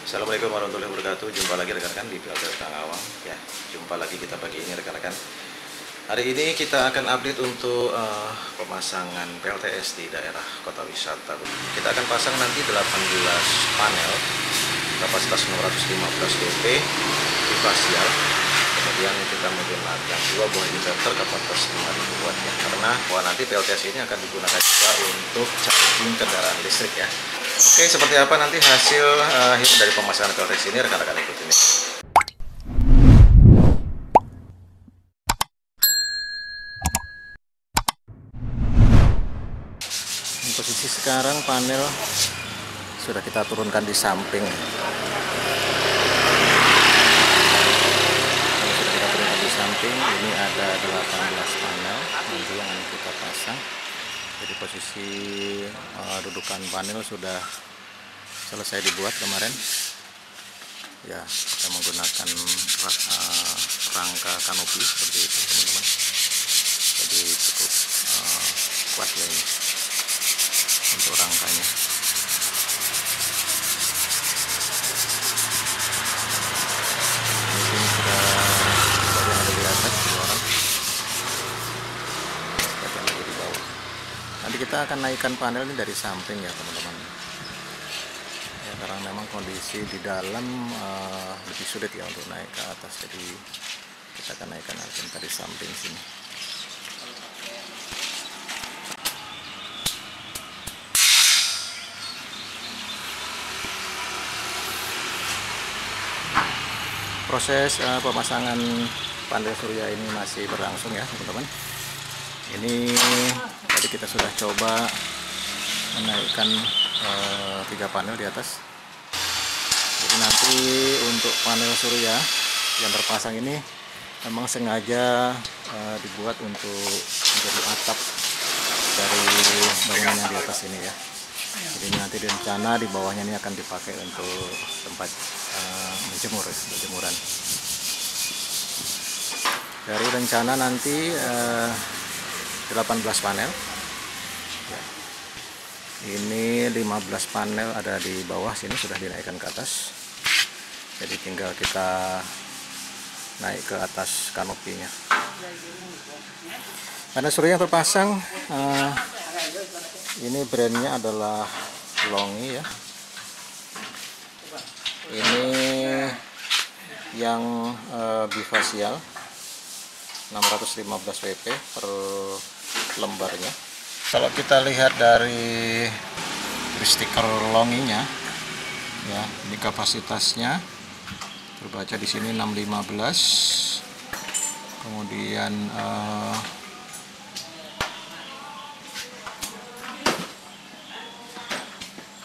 Assalamualaikum warahmatullahi wabarakatuh. Jumpa lagi rekan-rekan di PLTS Kang Awang. Ya, jumpa lagi kita pagi ini rekan-rekan. Hari ini kita akan update untuk pemasangan PLTS di daerah Kota Wisata. Kita akan pasang nanti 18 panel kapasitas 615 dp bifasial. Kemudian kita menggunakan 2 buah inverter kapasitas 5000 watt ya. Karena nanti PLTS ini akan digunakan juga untuk charging kendaraan listrik ya. Oke, seperti apa nanti hasil dari pemasangan PLTS ini, rekan-rekan ikutin ini. Posisi sekarang panel sudah kita turunkan di samping. Sudah kita turunkan di samping. Ini ada 18 panel nanti yang kita pasang. Jadi posisi dudukan panel sudah selesai dibuat kemarin. Ya, kita menggunakan rangka kanopi seperti itu teman-teman. Jadi cukup kuat ya ini untuk rangkanya. Ini sudah bagian ada di atas di orang. Bagian lagi di bawah. Nanti kita akan naikkan panel ini dari samping ya teman-teman. Ya, karena memang kondisi di dalam lebih sulit ya untuk naik ke atas. Jadi kita akan naikkan dari samping sini. Proses pemasangan panel surya ini masih berlangsung ya teman-teman. Ini tadi kita sudah coba menaikkan 3 panel di atas. Jadi nanti untuk panel surya yang terpasang ini memang sengaja dibuat untuk menjadi atap dari bangunan yang di atas ini ya. Jadi nanti rencana di bawahnya ini akan dipakai untuk tempat menjemur, berjemuran. Dari rencana nanti 18 panel. Ya. Ini 15 panel ada di bawah sini sudah dinaikkan ke atas. Jadi tinggal kita naik ke atas kanopinya. Panel surya yang terpasang ini brandnya adalah Longi ya. Ini yang bifasial 615 Wp per lembarnya. Kalau kita lihat dari stiker Longinya ya, ini kapasitasnya terbaca di sini 615. Kemudian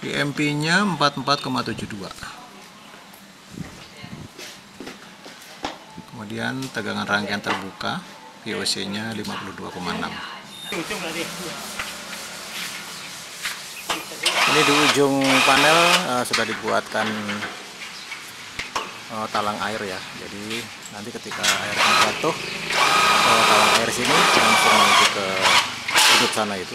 PMP-nya 44,72. Kemudian tegangan rangkaian terbuka, VOC-nya 52,6. Ini di ujung panel sudah dibuatkan talang air ya. Jadi nanti ketika air jatuh ke talang air sini langsung menuju ke sudut sana itu.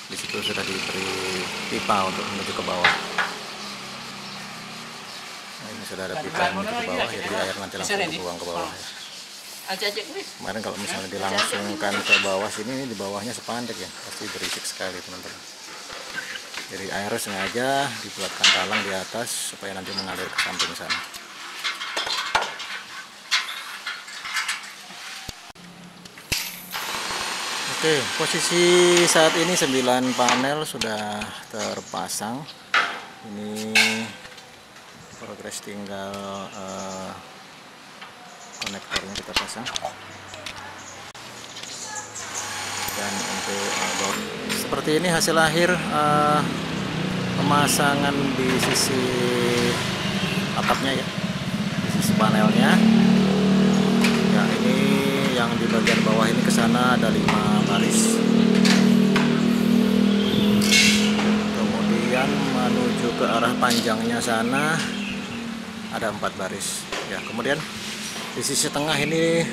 Di situ sudah diberi pipa untuk menuju ke bawah. Nah, ini sudah ada pipa yang menuju ke bawah, jadi air nanti langsung dibuang ke bawah. Ya. Kemarin kalau misalnya dilangsungkan ke bawah sini, di bawahnya sepandek ya, pasti berisik sekali teman-teman. Jadi air sengaja dibuatkan talang di atas supaya nanti mengalir ke samping sana. Oke, posisi saat ini 9 panel sudah terpasang. Ini progres tinggal konektornya kita pasang. Dan untuk seperti ini hasil akhir pemasangan di sisi atapnya ya, di sisi panelnya. Ya, ini yang di bagian bawah ini ke sana ada 5 baris. Kemudian menuju ke arah panjangnya sana ada 4 baris. Ya, kemudian di sisi tengah ini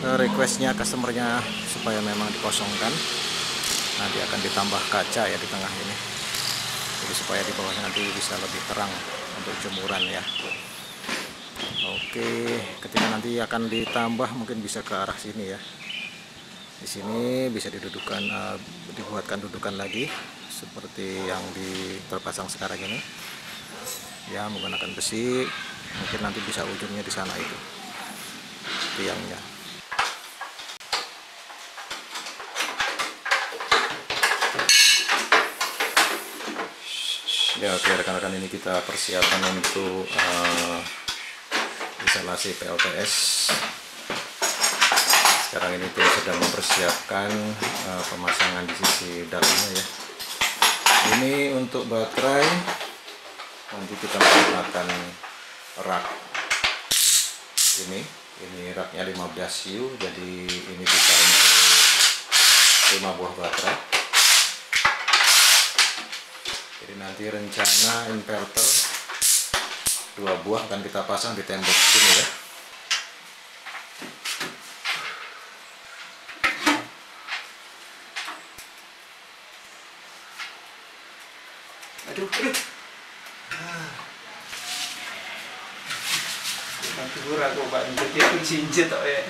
requestnya customernya supaya memang dikosongkan. Nanti akan ditambah kaca ya di tengah ini. Jadi supaya di bawahnya nanti bisa lebih terang untuk jemuran ya. Oke, ketika nanti akan ditambah mungkin bisa ke arah sini ya. Di sini bisa didudukan, dibuatkan dudukan lagi seperti yang terpasang sekarang ini. Ya, menggunakan besi. Mungkin nanti bisa ujungnya di sana itu tiangnya. Ya, oke rekan-rekan, ini kita persiapan untuk instalasi PLTS. Sekarang ini tim sedang mempersiapkan pemasangan di sisi dalamnya ya. Ini untuk baterai, nanti kita menggunakan rak ini raknya 15U, jadi ini bisa untuk 5 buah baterai. Jadi nanti rencana inverter 2 buah akan kita pasang di tembok sini ya. Aduh. Nanti kurang kok Pak, jadi aku cincin tak ya.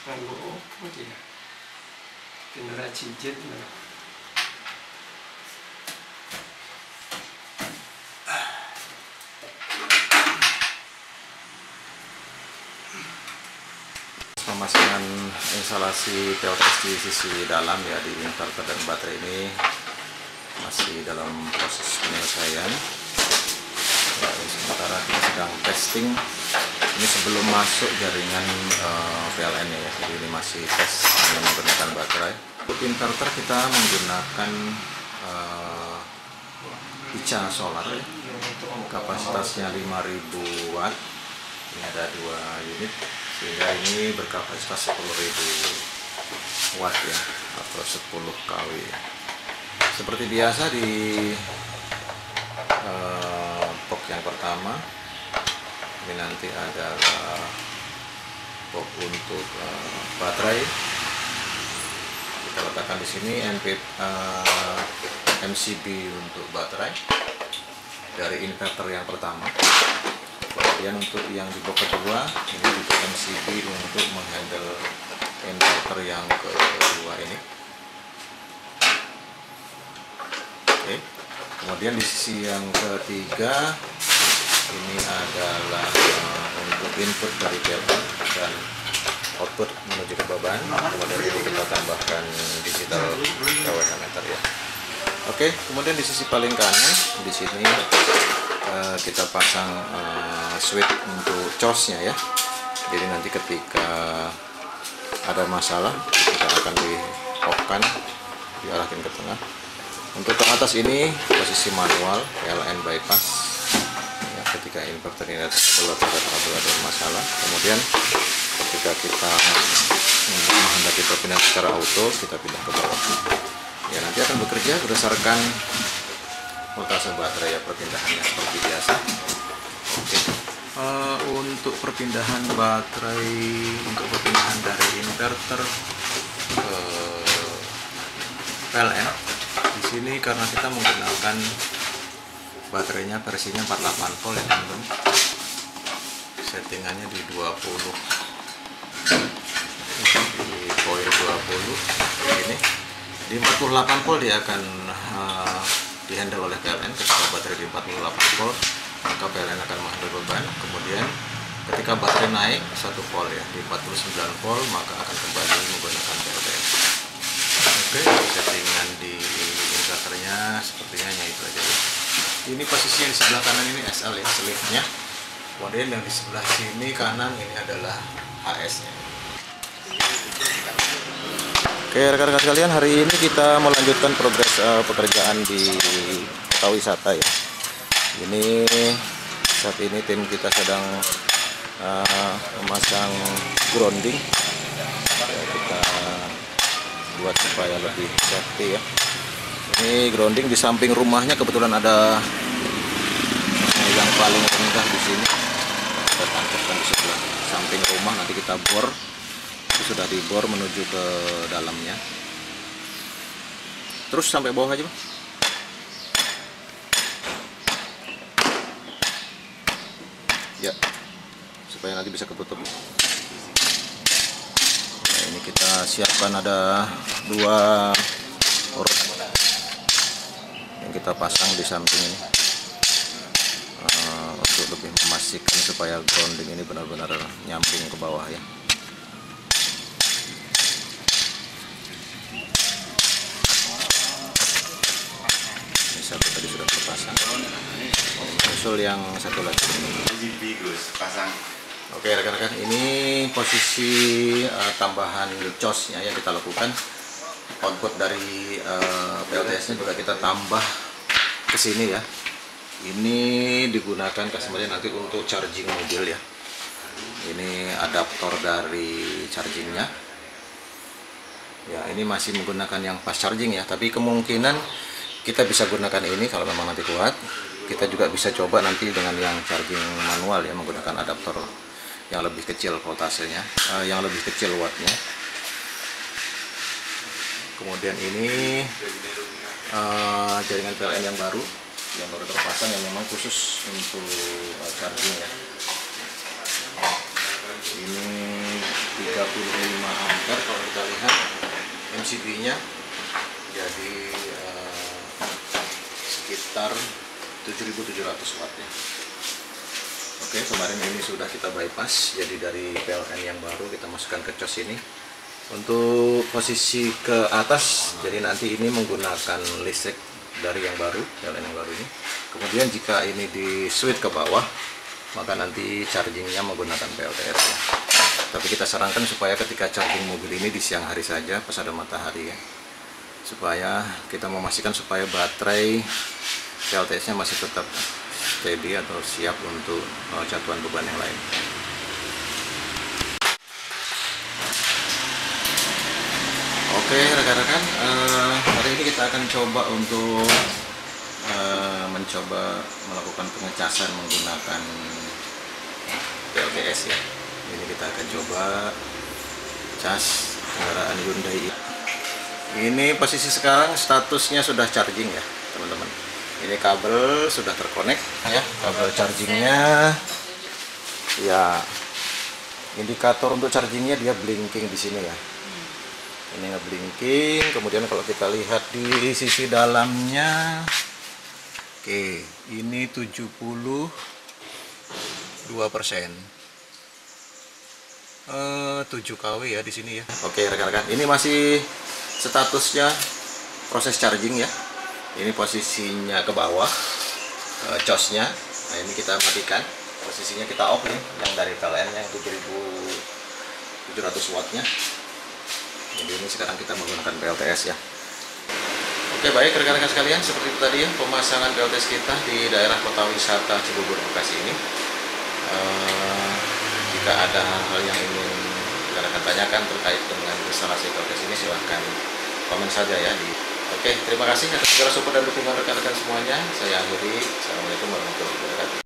Anggo, oke. Kena cincin. Pemasangan instalasi PLTS di sisi dalam ya, di inverter dan baterai ini masih dalam proses penyelesaian ya. Sementara kita sedang testing ini sebelum masuk jaringan PLN ya, jadi ini masih tes menggunakan baterai. Untuk inverter kita menggunakan Pica solar ya, kapasitasnya 5000 watt. Ini ada 2 unit sehingga ini berkapasitas 10.000 watt ya, atau 10 kW. Seperti biasa di box yang pertama ini nanti adalah box untuk baterai. Kita letakkan di sini MCB untuk baterai dari inverter yang pertama. Kemudian untuk yang di box kedua ini juga MCB untuk menghandle inverter yang kedua ini. Oke. Kemudian di sisi yang ketiga ini adalah untuk input dari PLN dan output menuju ke beban. Kemudian ini kita tambahkan digital kWh meter ya. Oke, kemudian di sisi paling kanan di sini kita pasang switch untuk COS-nya ya. Jadi nanti ketika ada masalah kita akan di off-kan, diarahkan ke tengah. Untuk ke atas ini posisi manual PLN bypass ya, ketika inverter ini ada kabel ada masalah. Kemudian ketika kita menghendaki perpindahan secara auto, kita pindah ke bawah ya, nanti akan bekerja berdasarkan voltase baterai ya, perpindahannya seperti biasa. Oke. Untuk perpindahan baterai, untuk perpindahan dari inverter ke PLN di sini karena kita menggunakan baterainya versinya 48 volt ya teman-teman. Settingannya di 20 di poin 20 ini. Di 48 volt dia akan dihandle oleh PLN. Ketika baterai di 48 volt maka PLN akan menghandle beban. Kemudian ketika baterai naik 1 volt ya, di 49 volt maka akan kembali menggunakan PLTS. Oke, settingan di inverternya sepertinya hanya itu aja ya. Ini posisi yang di sebelah kanan ini SL ya, sleeve-nya. Kemudian yang di sebelah sini kanan ini adalah HS-nya. Oke rekan-rekan sekalian, hari ini kita melanjutkan progres pekerjaan di kota wisata ya. Ini saat ini tim kita sedang memasang grounding ya, kita buat supaya lebih safety ya. Ini grounding di samping rumahnya, kebetulan ada yang paling rendah di sini. Kita tancapkan di sebelah samping rumah, nanti kita bor. Sudah dibor menuju ke dalamnya, terus sampai bawah aja Bang. ya, supaya nanti bisa ketutup. Nah, ini kita siapkan ada 2 urut yang kita pasang di samping ini untuk lebih memastikan supaya grounding ini benar-benar nyamping ke bawah ya. Ini satu tadi sudah terpasang. Usul yang satu lagi. Oke rekan-rekan, ini posisi tambahan cosnya yang kita lakukan. Output dari PLTS nya juga kita tambah ke sini ya. Ini digunakan customer nanti untuk charging mobil ya. Ini adaptor dari chargingnya. Ya, ini masih menggunakan yang fast charging ya, tapi kemungkinan kita bisa gunakan ini kalau memang nanti kuat. Kita juga bisa coba nanti dengan yang charging manual ya, menggunakan adaptor yang lebih kecil voltasenya, yang lebih kecil wattnya. Kemudian ini jaringan PLN yang baru terpasang yang memang khusus untuk charging ya. Ini 35 ampere kalau kita lihat MCB-nya, jadi sekitar 7.700 watt ya. Oke, kemarin ini sudah kita bypass, jadi dari PLN yang baru kita masukkan ke cos ini. Untuk posisi ke atas, jadi nanti ini menggunakan listrik dari yang baru, PLN yang baru ini. Kemudian jika ini di switch ke bawah, maka nanti chargingnya menggunakan PLTS ya. Tapi kita sarankan supaya ketika charging mobil ini di siang hari saja pas ada matahari ya, supaya kita memastikan supaya baterai PLTS nya masih tetap steady atau siap untuk catuan beban yang lain. Oke rekan-rekan, hari ini kita akan coba untuk mencoba melakukan pengecasan menggunakan PLTS ya. Ini kita akan coba cas kendaraan Hyundai. Ini posisi sekarang statusnya sudah charging ya teman-teman. Ini kabel sudah terkonek ya, kabel chargingnya ya. Indikator untuk chargingnya dia blinking di sini ya. Ini nge-blinking. Kemudian kalau kita lihat di sisi dalamnya, oke, ini 72%. 7 kW ya di sini ya. Oke rekan-rekan, ini masih statusnya proses charging ya. Ini posisinya ke bawah, cosnya. Nah ini kita matikan, posisinya kita off nih, yang dari PLN yang 7.700 wattnya. Jadi ini sekarang kita menggunakan PLTS ya. Oke baik rekan-rekan sekalian, seperti itu tadi ya pemasangan PLTS kita di daerah kota wisata Cibubur Bekasi ini. Jika ada hal-hal yang ingin rekan-rekan tanyakan terkait dengan instalasi PLTS ini, silahkan komen saja ya di. Oke, terima kasih atas segala support dan dukungan rekan-rekan semuanya. Saya akhiri. Assalamualaikum warahmatullahi wabarakatuh.